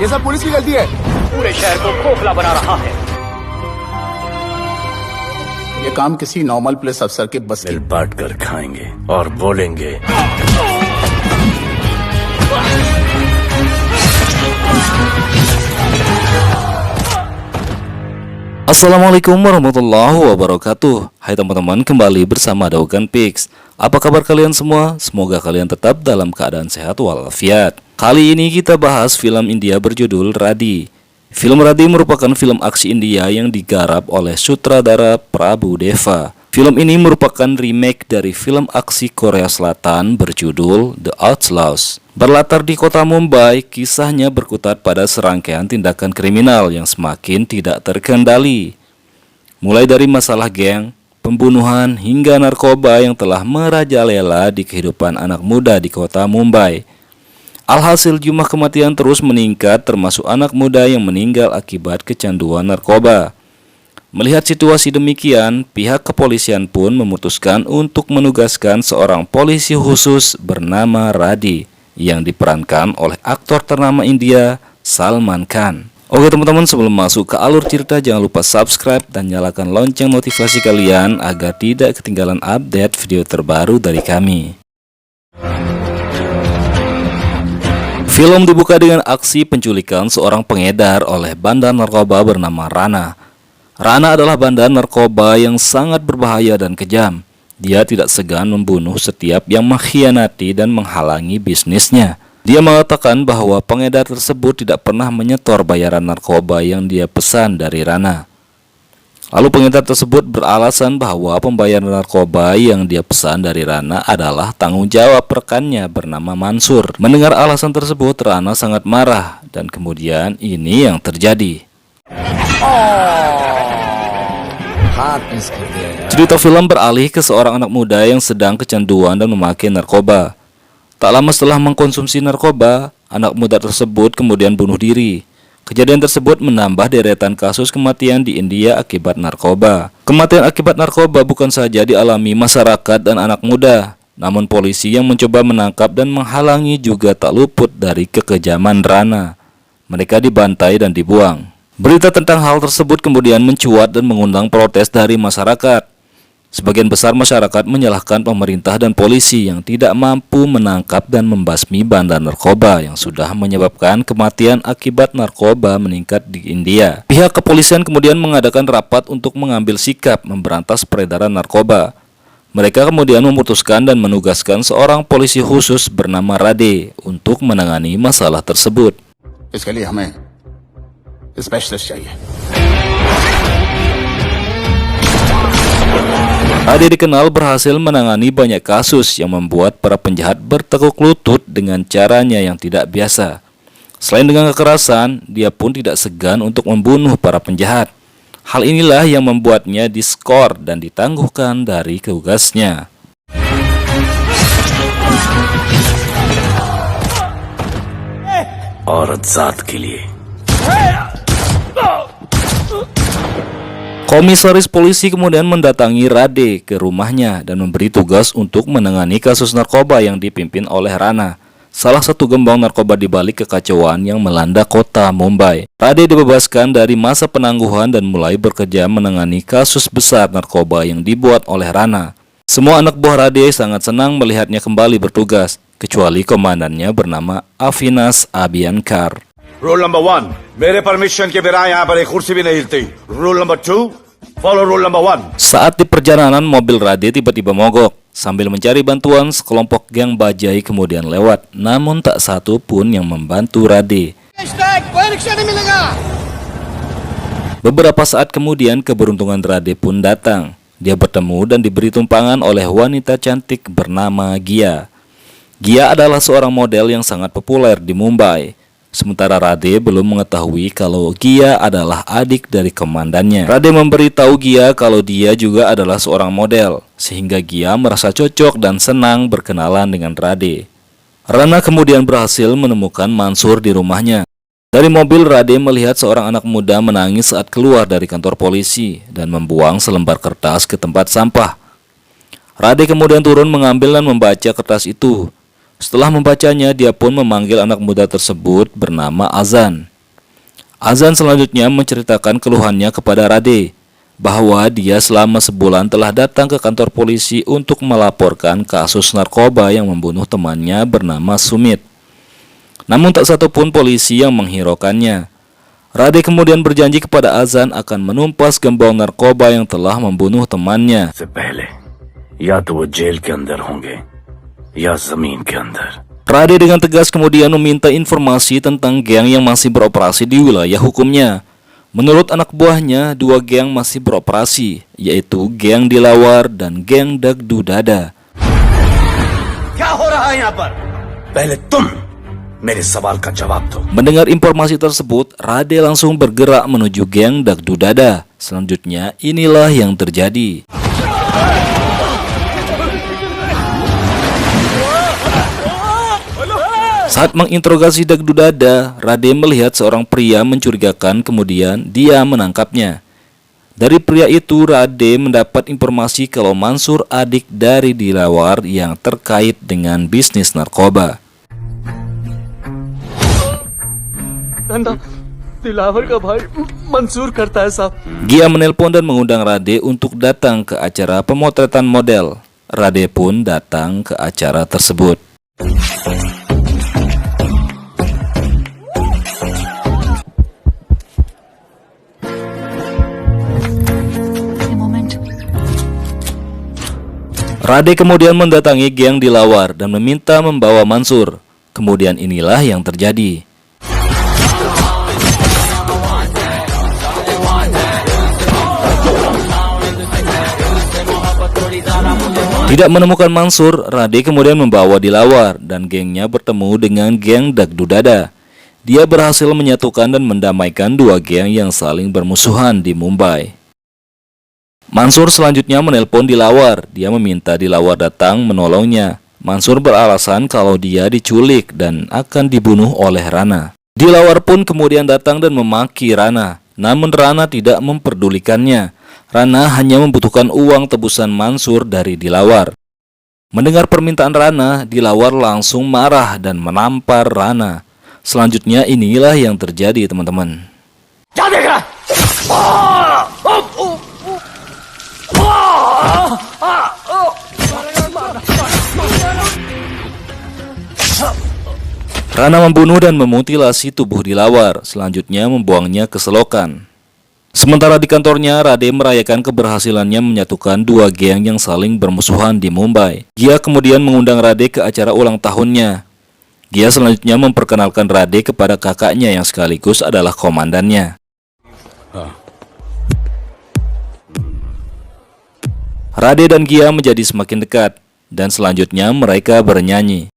ये सब पुलिस की गलती है। पूरे शहर को खोखला बना रहा है। ये काम किसी नॉर्मल पुलिस अफसर के बस की। मिल बांट कर खाएंगे और बोलेंगे। Assalamualaikum warahmatullahi wabarakatuh. Hai teman-teman, kembali bersama Daukan Pix. Apa kabar kalian semua? Semoga kalian tetap dalam keadaan sehat walafiat. Kali ini kita bahas film India berjudul Radi. Film Radi merupakan film aksi India yang digarap oleh sutradara Prabhu Deva. Film ini merupakan remake dari film aksi Korea Selatan berjudul The Outlaws. Berlatar di kota Mumbai, kisahnya berkutat pada serangkaian tindakan kriminal yang semakin tidak terkendali. Mulai dari masalah geng, pembunuhan, hingga narkoba yang telah merajalela di kehidupan anak muda di kota Mumbai. Alhasil jumlah kematian terus meningkat, termasuk anak muda yang meninggal akibat kecanduan narkoba. Melihat situasi demikian, pihak kepolisian pun memutuskan untuk menugaskan seorang polisi khusus bernama Radi yang diperankan oleh aktor ternama India, Salman Khan. Oke teman-teman, sebelum masuk ke alur cerita, jangan lupa subscribe dan nyalakan lonceng notifikasi kalian agar tidak ketinggalan update video terbaru dari kami. Film dibuka dengan aksi penculikan seorang pengedar oleh bandar narkoba bernama Rana. Rana adalah bandar narkoba yang sangat berbahaya dan kejam. Dia tidak segan membunuh setiap yang mengkhianati dan menghalangi bisnisnya. Dia mengatakan bahwa pengedar tersebut tidak pernah menyetor bayaran narkoba yang dia pesan dari Rana. Lalu pengedar tersebut beralasan bahwa pembayaran narkoba yang dia pesan dari Rana adalah tanggung jawab rekannya bernama Mansur. Mendengar alasan tersebut, Rana sangat marah dan kemudian ini yang terjadi. Cerita film beralih ke seorang anak muda yang sedang kecanduan dan memakai narkoba. Tak lama setelah mengkonsumsi narkoba, anak muda tersebut kemudian bunuh diri. Kejadian tersebut menambah deretan kasus kematian di India akibat narkoba. Kematian akibat narkoba bukan saja dialami masyarakat dan anak muda, namun polisi yang mencoba menangkap dan menghalangi juga tak luput dari kekejaman Rana. Mereka dibantai dan dibuang. Berita tentang hal tersebut kemudian mencuat dan mengundang protes dari masyarakat. Sebagian besar masyarakat menyalahkan pemerintah dan polisi yang tidak mampu menangkap dan membasmi bandar narkoba yang sudah menyebabkan kematian akibat narkoba meningkat di India. Pihak kepolisian kemudian mengadakan rapat untuk mengambil sikap memberantas peredaran narkoba. Mereka kemudian memutuskan dan menugaskan seorang polisi khusus bernama Rade untuk menangani masalah tersebut. इसके लिए हमें स्पेशलिस्ट चाहिए। Rade dikenal berhasil menangani banyak kasus yang membuat para penjahat bertekuk lutut dengan caranya yang tidak biasa. Selain dengan kekerasan, dia pun tidak segan untuk membunuh para penjahat. Hal inilah yang membuatnya diskor dan ditangguhkan dari tugasnya. औरत जात के लिए। Komisaris polisi kemudian mendatangi Rade ke rumahnya dan memberi tugas untuk menangani kasus narkoba yang dipimpin oleh Rana, salah satu gembong narkoba di balik kekacauan yang melanda kota Mumbai. Rade dibebaskan dari masa penangguhan dan mulai bekerja menangani kasus besar narkoba yang dibuat oleh Rana. Semua anak buah Rade sangat senang melihatnya kembali bertugas, kecuali komandannya bernama Avinash Abhyankar. Rule number 1, मेरे परमिशन के बिना यहाँ पर एक कुर्सी भी नहीं हिलती। Rule number 2, follow rule number 1। Saat di perjalanan, mobil Rade tiba-tiba mogok. Sambil mencari bantuan, sekelompok geng bajai kemudian lewat, namun tak satu pun yang membantu Rade. Beberapa saat kemudian, keberuntungan Rade pun datang. Dia bertemu dan diberi tumpangan oleh wanita cantik bernama Gia. Gia adalah seorang model yang sangat populer di Mumbai. Sementara Rade belum mengetahui kalau Gia adalah adik dari komandannya. Rade memberitahu Gia kalau dia juga adalah seorang model, sehingga Gia merasa cocok dan senang berkenalan dengan Rade. Rana kemudian berhasil menemukan Mansur di rumahnya. Dari mobil, Rade melihat seorang anak muda menangis saat keluar dari kantor polisi dan membuang selembar kertas ke tempat sampah. Rade kemudian turun mengambil dan membaca kertas itu. Setelah membacanya, dia pun memanggil anak muda tersebut bernama Azan. Azan selanjutnya menceritakan keluhannya kepada Rade bahwa dia selama sebulan telah datang ke kantor polisi untuk melaporkan kasus narkoba yang membunuh temannya bernama Sumit. Namun tak satupun polisi yang menghiraukannya. Rade kemudian berjanji kepada Azan akan menumpas gembong narkoba yang telah membunuh temannya. से पहले या तो वो जेल के अंदर होंगे या जमीन के अंदर. Rade dengan tegas kemudian meminta informasi tentang geng yang masih beroperasi di wilayah hukumnya. Menurut anak buahnya, 2 geng masih beroperasi, yaitu geng Dilawar dan geng Dagdu Dada. क्या हो रहा है यहाँ पर? पहले तुम मेरे सवाल का जवाब दो. Mendengar informasi tersebut, Rade langsung bergerak menuju geng Dagdu Dada. Selanjutnya, inilah yang terjadi. Saat menginterogasi Dagdu Dada, Rade melihat seorang pria mencurigakan, kemudian dia menangkapnya. Dari pria itu, Rade mendapat informasi kalau Mansur adik dari Dilawar yang terkait dengan bisnis narkoba. Dilawar का भाई मंसूर करता है साहब. Gia menelpon dan mengundang Rade untuk datang ke acara pemotretan model. Rade pun datang ke acara tersebut. Rade kemudian mendatangi geng Dilawar dan meminta membawa Mansur. Kemudian inilah yang terjadi. Tidak menemukan Mansur, Rade kemudian membawa Dilawar dan gengnya bertemu dengan geng Dagdu Dada. Dia berhasil menyatukan dan mendamaikan 2 geng yang saling bermusuhan di Mumbai. Mansur selanjutnya menelpon Dilawar. Dia meminta Dilawar datang menolongnya. Mansur beralasan kalau dia diculik dan akan dibunuh oleh Rana. Dilawar pun kemudian datang dan memaki Rana. Namun Rana tidak memperdulikannya. Rana hanya membutuhkan uang tebusan Mansur dari Dilawar. Mendengar permintaan Rana, Dilawar langsung marah dan menampar Rana. Selanjutnya inilah yang terjadi, teman-teman. Rana membunuh dan memutilasi tubuh Dilawar, selanjutnya membuangnya ke selokan. Sementara di kantornya, Rade merayakan keberhasilannya menyatukan 2 geng yang saling bermusuhan di Mumbai. Gia kemudian mengundang Rade ke acara ulang tahunnya. Gia selanjutnya memperkenalkan Rade kepada kakaknya yang sekaligus adalah komandannya. Rade dan Gia menjadi semakin dekat, dan selanjutnya mereka bernyanyi.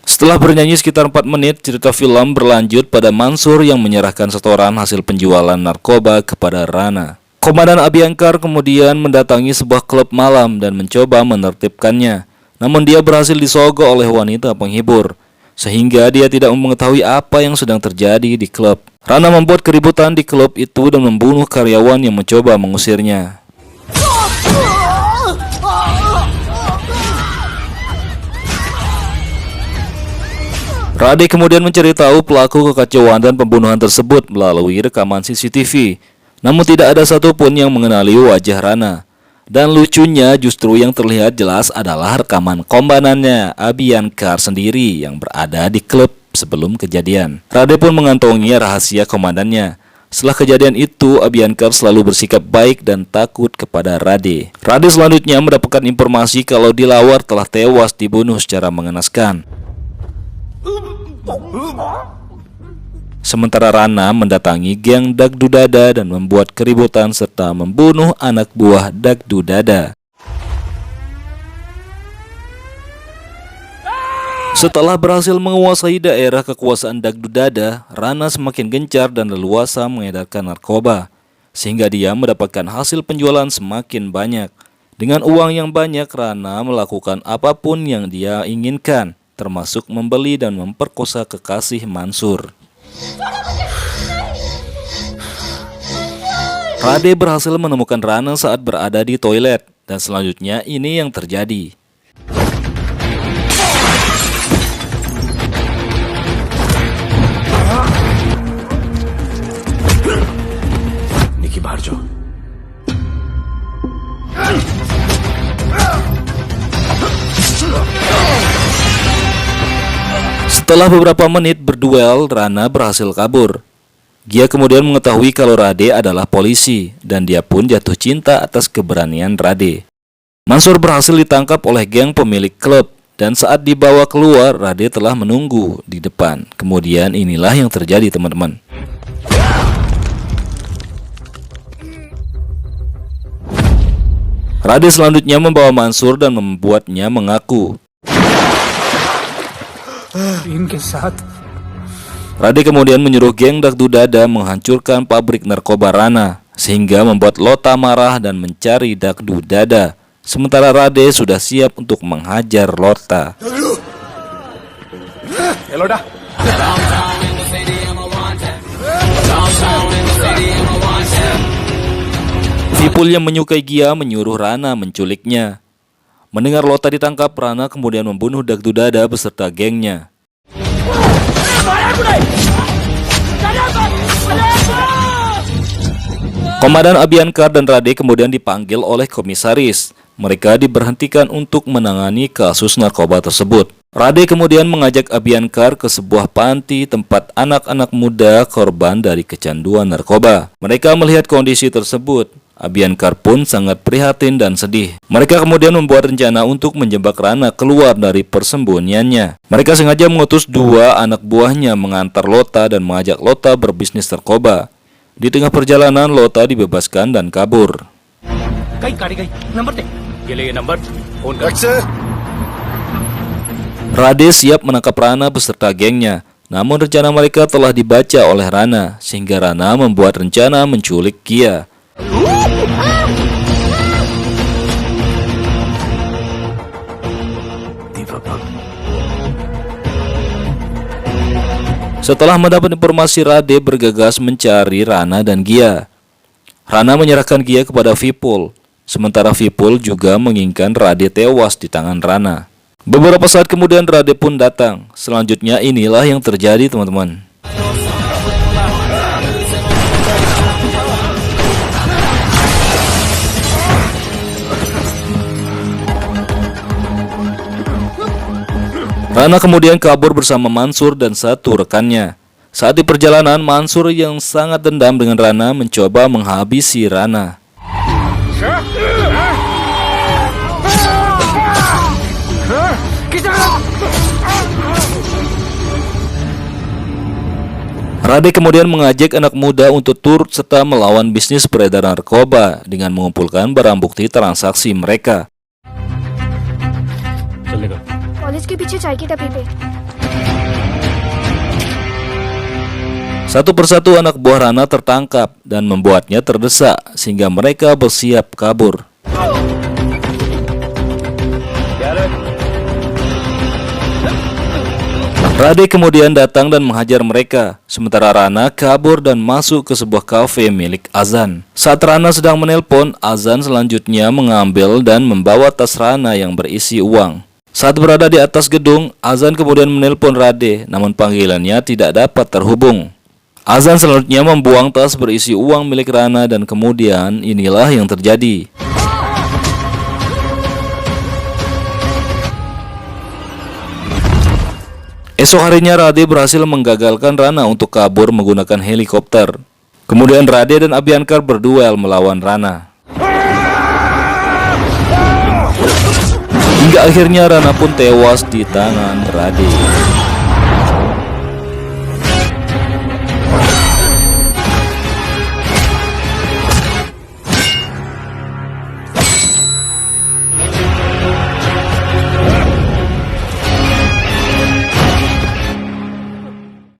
Setelah bernyanyi sekitar 4 menit, cerita film berlanjut pada Mansur yang menyerahkan setoran hasil penjualan narkoba kepada Rana. Komandan Abhyankar kemudian mendatangi sebuah klub malam dan mencoba menertibkannya. Namun dia berhasil disogok oleh wanita penghibur, sehingga dia tidak mengetahui apa yang sedang terjadi di klub. Rana membuat keributan di klub itu dan membunuh karyawan yang mencoba mengusirnya. Rade kemudian mencari tahu pelaku kekacauan dan pembunuhan tersebut melalui rekaman CCTV. Namun tidak ada satupun yang mengenali wajah Rana. Dan lucunya justru yang terlihat jelas adalah rekaman komandannya Abhyankar sendiri yang berada di klub sebelum kejadian. Rade pun mengantongi rahasia komandannya. Setelah kejadian itu, Abhyankar selalu bersikap baik dan takut kepada Rade. Rade selanjutnya mendapatkan informasi kalau Dilawar telah tewas dibunuh secara mengenaskan. Sementara Rana mendatangi geng Dagdu Dada dan membuat keributan serta membunuh anak buah Dagdu Dada. Setelah berhasil menguasai daerah kekuasaan Dagdu Dada, Rana semakin gencar dan leluasa mengedarkan narkoba, sehingga dia mendapatkan hasil penjualan semakin banyak. Dengan uang yang banyak, Rana melakukan apapun yang dia inginkan, termasuk membeli dan memperkosa kekasih Mansur. Rade berhasil menemukan Rana saat berada di toilet, dan selanjutnya ini yang terjadi. Setelah beberapa menit berduel, Rana berhasil kabur. Gia kemudian mengetahui kalau Rade adalah polisi dan dia pun jatuh cinta atas keberanian Rade. Mansur berhasil ditangkap oleh geng pemilik klub dan saat dibawa keluar, Rade telah menunggu di depan. Kemudian inilah yang terjadi, teman-teman. Rade selanjutnya membawa Mansur dan membuatnya mengaku. इनके साथ Rade kemudian menyuruh geng Dagdu Dada menghancurkan pabrik narkoba Rana, sehingga membuat Lota marah dan mencari Dagdu Dada. Sementara Rade sudah siap untuk menghajar Lota. Eloda. Vipul yang menyukai Gia menyuruh Rana menculiknya. Mendengar Lota ditangkap, Rana kemudian membunuh Dagdu Dada beserta gengnya. Komandan Abhyankar dan Rade kemudian dipanggil oleh komisaris. Mereka diberhentikan untuk menangani kasus narkoba tersebut. Rade kemudian mengajak Abhyankar ke sebuah panti tempat anak-anak muda korban dari kecanduan narkoba. Mereka melihat kondisi tersebut. Abhyankar pun sangat prihatin dan sedih. Mereka kemudian membuat rencana untuk menjebak Rana keluar dari persembunyiannya. Mereka sengaja mengutus dua anak buahnya mengantar Lota dan mengajak Lota berbisnis narkoba. Di tengah perjalanan, Lota dibebaskan dan kabur. Rade siap menangkap Rana beserta gengnya. Namun rencana mereka telah dibaca oleh Rana, sehingga Rana membuat rencana menculik Gia. Setelah mendapat informasi, Rade bergegas mencari Rana dan Gia. Rana menyerahkan Gia kepada Vipul, sementara Vipul juga menginginkan Rade tewas di tangan Rana. Beberapa saat kemudian Rade pun datang. Selanjutnya inilah yang terjadi, teman-teman. Rana kemudian kabur bersama Mansur dan satu rekannya. Saat di perjalanan, Mansur yang sangat dendam dengan Rana mencoba menghabisi Rana. Rade kemudian mengajak anak muda untuk turut serta melawan bisnis peredaran narkoba dengan mengumpulkan barang bukti transaksi mereka. College के पीछे चाय की टपरी पे Satu persatu anak buah Rana tertangkap dan membuatnya terdesak sehingga mereka bersiap kabur. Rade kemudian datang dan menghajar mereka, sementara Rana kabur dan masuk ke sebuah kafe milik Azan. Saat Rana sedang menelpon, Azan selanjutnya mengambil dan membawa tas Rana yang berisi uang. Saat berada di atas gedung, Azan kemudian menelpon Rade, namun panggilannya tidak dapat terhubung. Azan selanjutnya membuang tas berisi uang milik Rana dan kemudian inilah yang terjadi. Esok harinya Rade berhasil menggagalkan Rana untuk kabur menggunakan helikopter. Kemudian Rade dan Abhyankar berduel melawan Rana. Hingga akhirnya Rana pun tewas di tangan Rade.